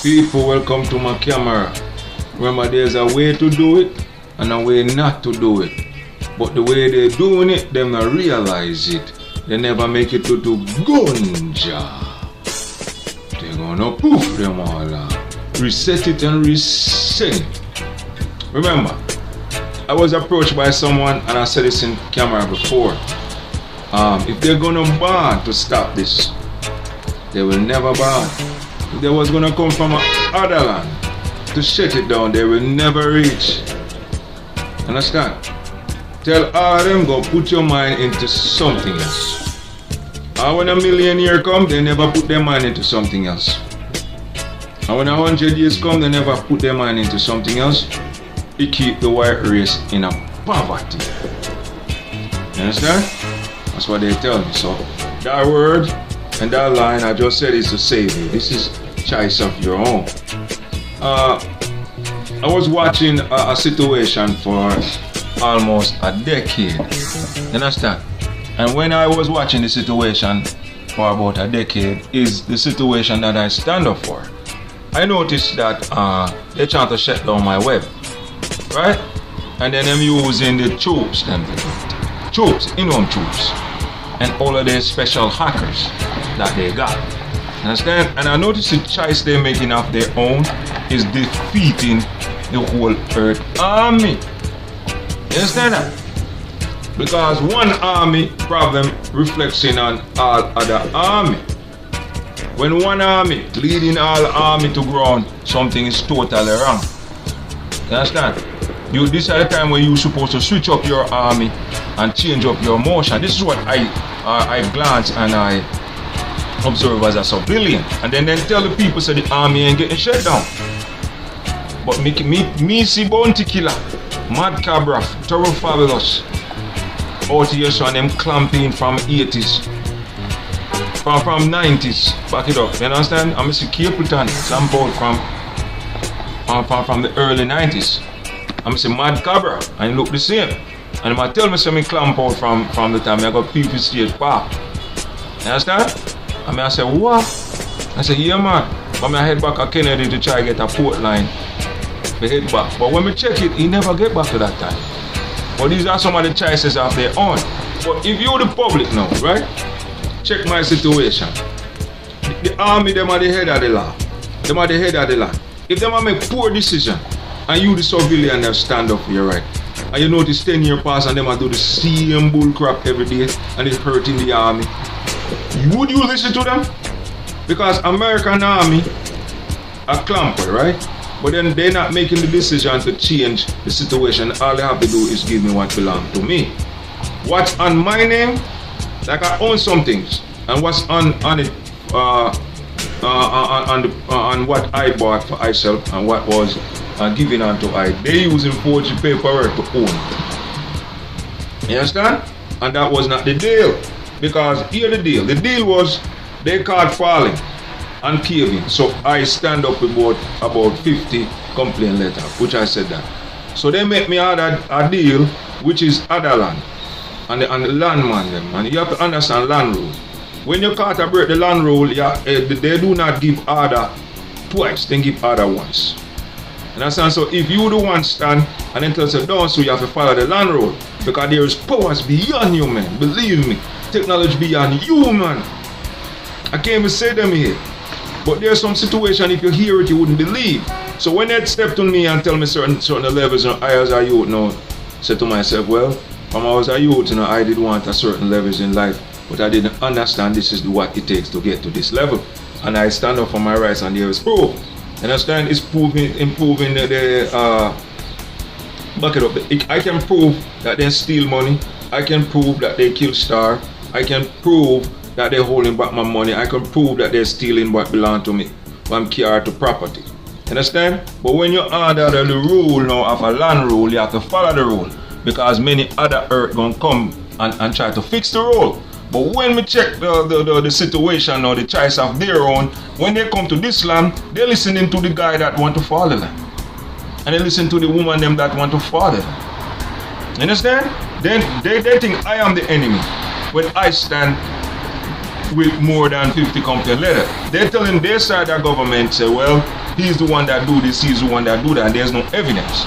People, welcome to my camera. Remember, there's a way to do it and a way not to do it. But the way they're doing it, them not realize it. They never make it to do gunja. They're gonna poof them all out. Reset it and reset it. Remember, I was approached by someone and I said this in camera before. If they're gonna ban to stop this, they will never ban. If they was gonna come from other land to shut it down, they will never reach. Understand? Tell all of them, go put your mind into something else. And when a million years come, they never put their mind into something else. And when 100 years come, they never put their mind into something else. It keep the white race in a poverty. You understand? That's what they tell me. So that word and that line I just said is to save you. This is choice of your own. I was watching a situation for almost a decade. You understand? And when I was watching the situation for about a decade is the situation that I stand up for. I noticed that they're trying to shut down my web. Right? And then I'm using the troops, in-home troops. And all of their special hackers that they got. Understand? And I noticed the choice they're making of their own is defeating the whole Earth army. You understand that? Because one army problem reflects in on all other army. When one army leading all army to ground, something is totally wrong. You understand? This is the time when you're supposed to switch up your army and change up your motion. This is what I glance and I observe as a civilian. And then tell the people say the army ain't getting shut down. But me see Bounty Killer, Mad Cabra, Toro Fabulous, out here showing them clamping from 80s, from 90s, back it up, you understand? I'm see Capleton clamp out from the early 90s. I'm see Mad Cabra, and it look the same. And I tell me some clamp out from the time I got people State Park. You understand? And I say, what? I say, yeah man. But I head back to Kennedy to try to get a port line. We head back. But when we check it, he never get back to that time. But these are some of the choices of their own. But if you're the public now, right? Check my situation. The army, them are the head of the law. Them are the head of the law. If them are make poor decision, and you the civilian that stand up for your right, and you notice 10 years pass and them are do the same bull crap every day and it's hurting the army, would you listen to them? Because American army are clamper, right? But then they're not making the decision to change the situation. All they have to do is give me what belongs to me. What's on my name, like I own some things, and what's on it, on what I bought for myself and what was given unto I. They using forged paperwork to own it. You understand? And that was not the deal. Because here the deal. The deal was they caught falling and caving. So I stand up with about 50 complaint letters, which I said that. So they make me a deal which is other land. And the landman them. And you have to understand land rule. When you caught a break the land rule, they do not give order twice, they give order once. You understand? So if you the one stand and then tell us down, so you have to follow the land rule. Because there is powers beyond you, man. Believe me. Technology beyond you, man. I can't even say them here. But there's some situation, if you hear it, you wouldn't believe. So when they step to me and tell me certain levels, I as a youth now, say to myself, well, when I was a youth, I did want a certain levels in life, but I didn't understand this is what it takes to get to this level. And I stand up for my rights, and there is proof. Understand? It's improving the back it up. I can prove that they steal money. I can prove that they kill Star. I can prove that they're holding back my money. I can prove that they're stealing what belongs to me from care to property. Understand? But when you're under the rule now of a land rule, you have to follow the rule. Because many other earth gonna come and try to fix the rule. But when we check the situation or the choice of their own, when they come to this land, they're listening to the guy that want to follow them. And they listen to the woman them that want to follow them. You understand? Then they think I am the enemy. When I stand with more than 50 complaint letters. They're telling their side of government, say, well, he's the one that do this, he's the one that do that, and there's no evidence.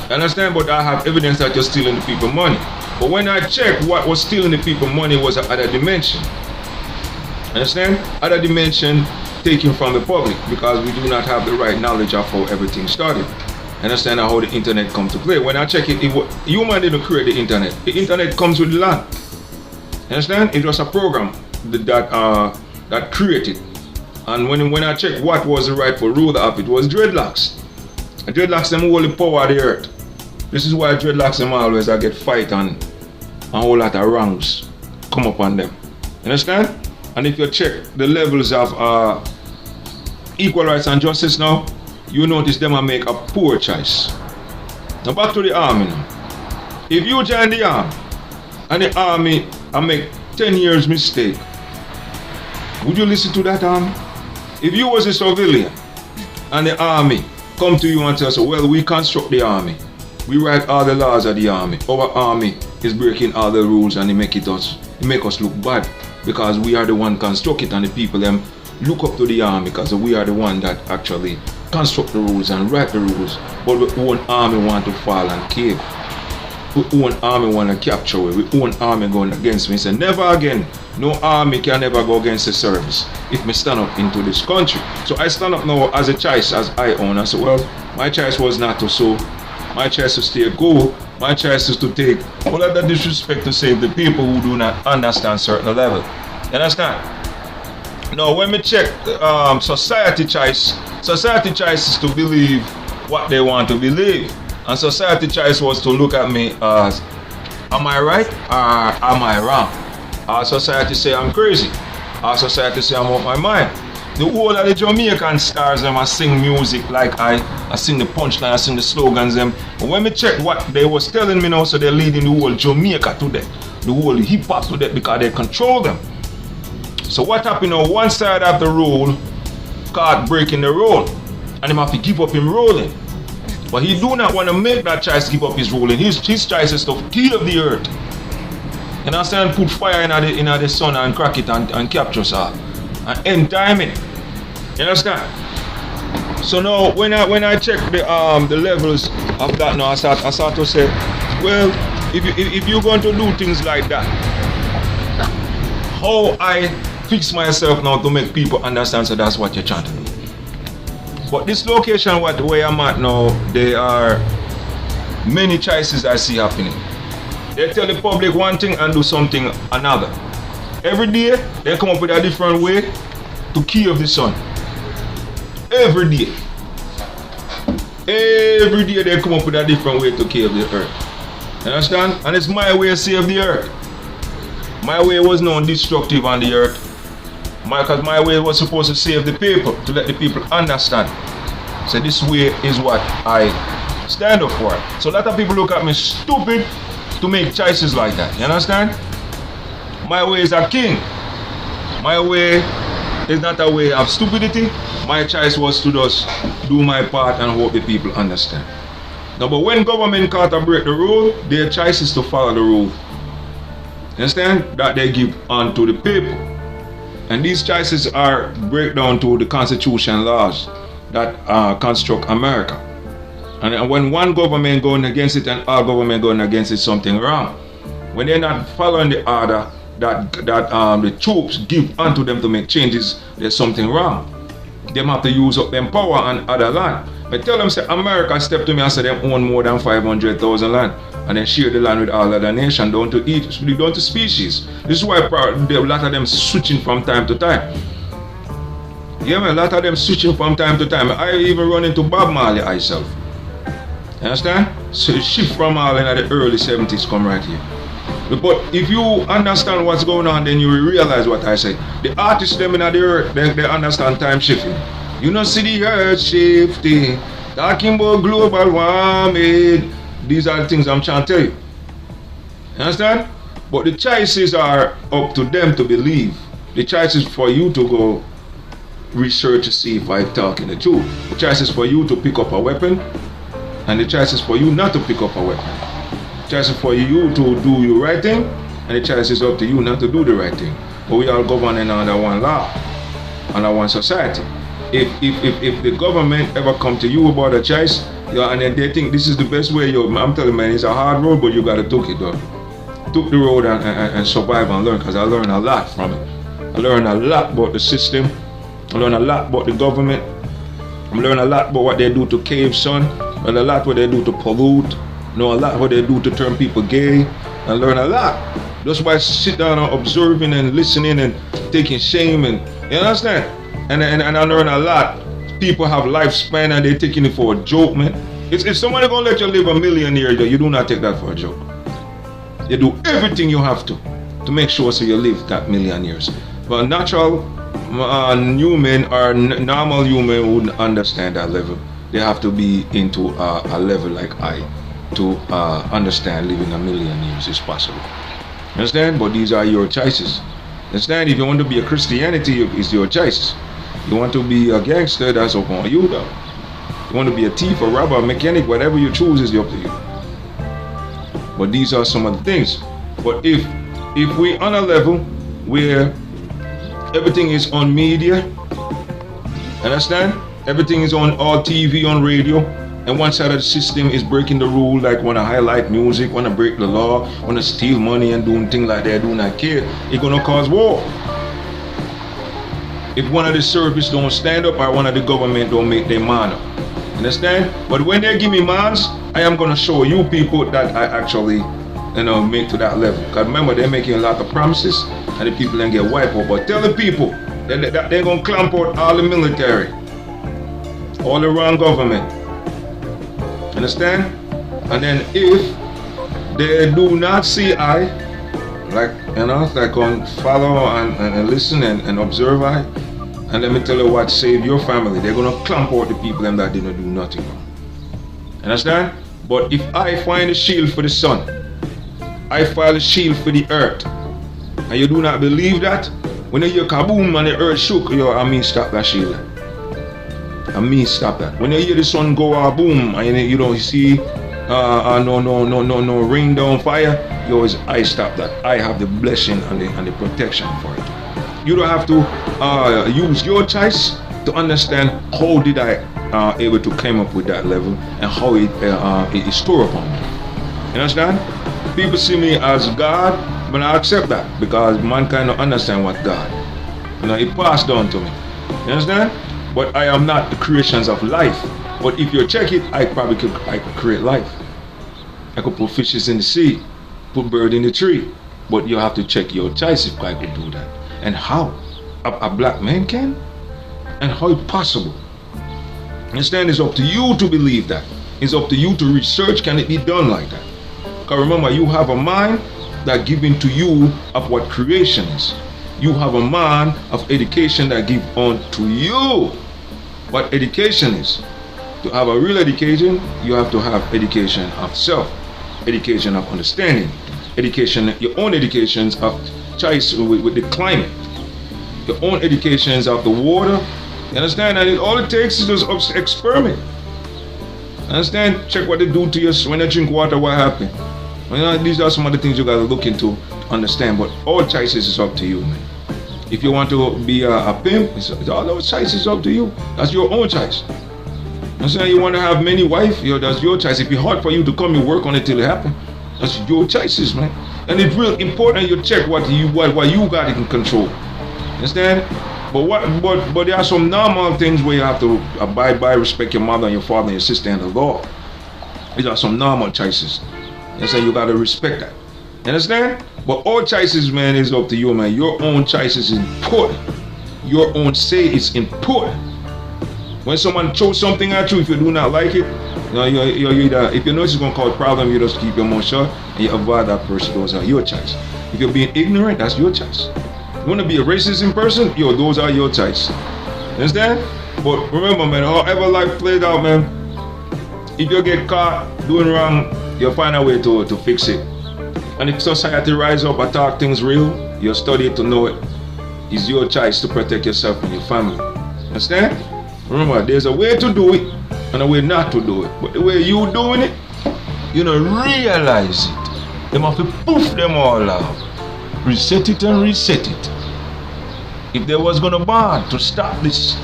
You understand? But I have evidence that you're stealing the people money. But when I check what was stealing the people money was another dimension. Understand? Other dimension taken from the public, because we do not have the right knowledge of how everything started. Understand how the internet come to play. When I check it, human didn't create the internet. The internet comes with the land. Understand? It was a program that created. And when I check what was the rightful ruler of it, was dreadlocks. And dreadlocks them hold the power of the earth. This is why dreadlocks them always I get fight and a whole lot of wrongs come up on them. Understand? And if you check the levels of equal rights and justice now, you notice them make a poor choice. Now back to the army now. If you join the army and the army make 10 years mistake, would you listen to that army? If you was a civilian and the army come to you and tell us, well, we construct the army, we write all the laws of the army, our army is breaking all the rules and it make us look bad because we are the one construct it, and the people them look up to the army because we are the one that actually construct the rules and write the rules. But we own army want to fall and cave. We own army want to capture we own army going against me. Say never again. No army can never go against the service if me stand up into this country. So I stand up now as a choice, as I own. I say, well, my choice was not to sow. My choice is to go. My choice is to take all of that disrespect to save the people who do not understand certain level. You understand? Now when we check society choice is to believe what they want to believe. And society choice was to look at me as, am I right or am I wrong? Our society say I'm crazy. Our society say I'm out my mind. The whole of the Jamaican stars them I sing music like I sing the punchline, I sing the slogans them. But when we check what they was telling me now, so they're leading the whole Jamaica to that, the whole hip hop to that, because they control them. So what happened now? One side of the rule caught breaking the rule, and him have to give up him rolling. But he do not want to make that choice, give up his rolling. His choice is to kill the earth. And understand, put fire in the sun and crack it and capture us all. And end time it. You understand? So now when I check the levels of that now, I start to say, well, if you're going to do things like that, how I fix myself now to make people understand, so that's what you're trying to do. But this location where I'm at now, there are many choices I see happening. They tell the public one thing and do something another. Every day they come up with a different way to kill the sun. Every day. Every day they come up with a different way to kill the earth. You understand? And it's my way to save the earth. My way was not destructive on the earth. Because my way was supposed to save the people, to let the people understand. So this way is what I stand up for. So a lot of people look at me stupid to make choices like that. You understand? My way is a king. My way is not a way of stupidity. My choice was to just do my part and hope the people understand. Now, but when government can't break the rule, their choice is to follow the rule. You understand? That they give on to the people. And these choices are break down to the constitution laws that construct America. And when one government going against it and all government going against it, something wrong. When they're not following the order that the troops give unto them to make changes, there's something wrong. They have to use up them power on other land. But tell them, say America step to me and say them own more than 500,000 land, and then share the land with all other nations down to species. This is why a lot of them switching from time to time. Yeah, man, a lot of them switching from time to time. I even run into Bob Marley myself. You understand? So the shift from all in the early 70s come right here. But if you understand what's going on, then you will realize what I say. The artists them in the earth, they understand time shifting. You don't see the earth shifting, talking about global warming. These are the things I'm trying to tell you. You understand? But the choices are up to them to believe. The choice is for you to go research to see if I'm talking the truth. The choice is for you to pick up a weapon, and the choice is for you not to pick up a weapon. The choice is for you to do your right thing, and the choice is up to you not to do the right thing. But we all govern under one law, under one society. if the government ever come to you about a choice, and then they think this is the best way, I'm telling you, man, it's a hard road, but you gotta take it, though. Took the road and survive and learn, because I learned a lot from it. I learned a lot about the system. I learned a lot about the government. I learned a lot about what they do to cave sun. I learned a lot what they do to pollute. Know a lot what they do to turn people gay. I learn a lot. That's why I sit down and observing and listening and taking shame, and you understand? And I learn a lot. People have lifespan and they're taking it for a joke, man. If somebody gonna let you live 1,000,000 years, you do not take that for a joke. You do everything you have to make sure so you live that 1,000,000 years. But natural human or normal human wouldn't understand that level. They have to be into a level like I to understand living 1,000,000 years is possible. Understand? But these are your choices. Understand? If you want to be a Christianity, it's your choices. You want to be a gangster, that's up on you, though. You want to be a thief, a robber, a mechanic, whatever you choose is up to you. But these are some of the things. But if we on a level where everything is on media, understand? Everything is on all TV, on radio, and one side of the system is breaking the rule, like want to highlight music, want to break the law, want to steal money and doing things like that, do not care, it's going to cause war. If one of the service don't stand up or one of the government don't make their man up. Understand? But when they give me mans, I am going to show you people that I actually make to that level. Because remember, they're making a lot of promises and the people then get wiped out. But tell the people that they're going to clamp out all the military, all the wrong government. Understand? And then if they do not see I, like follow and listen and observe I, and let me tell you what saved your family. They're gonna clamp out the people them that didn't do nothing wrong. Understand? But if I find a shield for the sun, I find a shield for the earth, and you do not believe that, when you hear kaboom and the earth shook, I mean stop that shield. I mean stop that. When you hear the sun go boom and you don't see no rain down fire, you always I stop that. I have the blessing and the protection for it. You don't have to use your choice to understand how did I able to climb up with that level and how it is stored upon me. You understand? People see me as God, but I accept that because mankind don't understand what God. It passed down to me. You understand? But I am not the creations of life. But if you check it, I could create life. I could put fishes in the sea, put bird in the tree. But you have to check your choice if I could do that. And how? A black man can? And how it's possible? Understand? It's up to you to believe that. It's up to you to research, can it be done like that? Because remember, you have a mind that given to you of what creation is. You have a mind of education that give on to you what education is. To have a real education, you have to have education of self, education of understanding, education, your own educations of choice with the climate, your own educations of the water. You understand? And all it takes is just experiment. Understand? Check what they do to you when you drink water, what happens. These are some of the things you gotta look into, understand. But all choices is up to you, man. If you want to be a pimp, all those choices up to you. That's your own choice. Understand? You want to have many wives, that's your choice. If it's hard for you to come, you work on it till it happens. That's your choices, man. And it's real important you check what you got in control. Understand? But there are some normal things where you have to abide by, respect your mother and your father and your sister and the law. These are some normal choices. You understand? You gotta respect that. You understand? But all choices, man, is up to you, man. Your own choice is important. Your own say is important. When someone throws something at you, if you do not like it, if you know it's gonna cause a problem, you just keep your mouth shut and you avoid that person. Those are your choice. If you're being ignorant, that's your choice. You wanna be a racist in person, those are your choice. Understand? But remember, man, however life played out, man, if you get caught doing wrong, you'll find a way to fix it. And if society rise up, attack things real, you study it to know it. It's your choice to protect yourself and your family. Understand? Remember, there's a way to do it and a way not to do it. But the way you doing it, you don't realize it. They have to poof them all out. Reset it and reset it. If they was gonna ban to stop this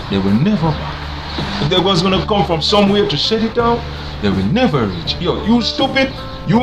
they will never back. If they was gonna come from somewhere to shut it down, they will never reach. Yo, you stupid. You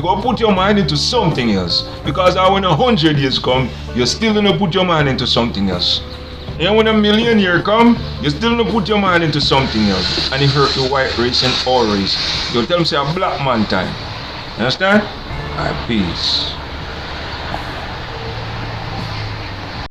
go put your mind into something else. Because when 100 years come, you're still gonna put your mind into something else. And when a million years come, you're still gonna put your mind into something else. And it hurt the white race and all race. You tell them say a black man time. Understand? Alright, peace.